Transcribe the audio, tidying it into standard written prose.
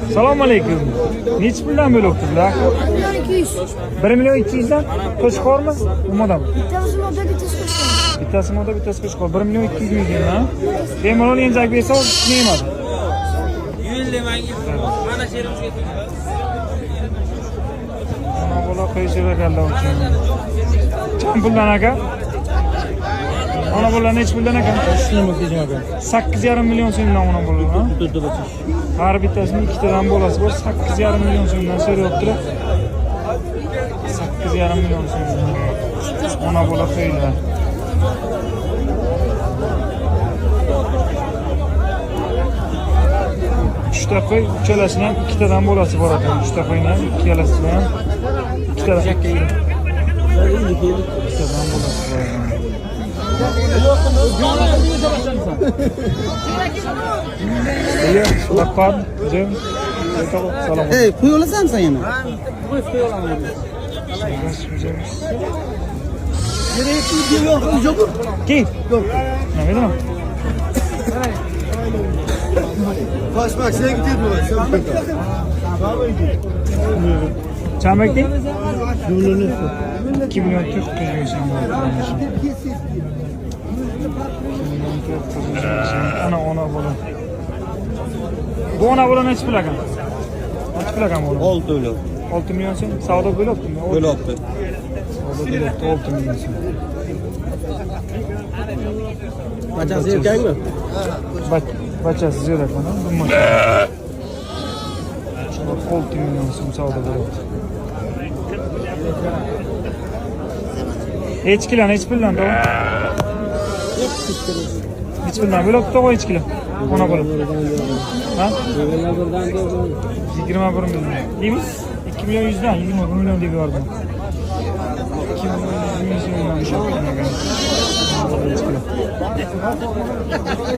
Assalomu alaykum. Necha puldan bo'libdi-da? 1 million 200 dan. Qo'shqormi? Nimadan? Bittasi moda, bittasi qo'shqor. Bittasi moda, bittasi qo'shqor. 1 million 200 ming ekan, ha? Bemalol yenjak bersa, neyman? Mana sherimizga Mana bola qo'yishib ekanlar uchun. Qancha puldan aka? Mana bular necha puldan ekan? 8,5 million so'mdan mana bular, ha? Har bittasini ikkitadan bolasi bor, 8,5 million so'mdan so'rayaptilar. 8,5 million so'mdan. Mana bular qo'yiladi. Uchta qo'y, uchalasining ham ikkitadan bolasi bor ekan. Uchta qo'yning ham ikkalasidan ham ikkitadan bolasi bor ekan. Iya, lapan, jam. Salam. Hey, qo'y olasanmi sen yana? qo'y olaman. Ki? Nima edi? Başmak sen gidip mi? Çambakdi? 2 2 milyon Türk lirası. Ona bola. Bu ona bola necha pul ekan? Necha pul ekan bola? 6 öyle. 6 milyon so'm savdo bo'lyaptimi? Böyle yaptı. Savdo bo'lyapti 6 milyon so'm. Bacası erkek mi? Bachasi zo'r ekan, nima? 6 milyon so'm savdo bo'lyapti. Hech puldan to'g'ri? Hech puldan bo'libdi to'g'ri hech kilo. Ona bo'lib. Ha? 21 milyon. Deymi? 2 milyon 100 dan 21 milyon deb yubordim. 2 milyon 100 so'mdan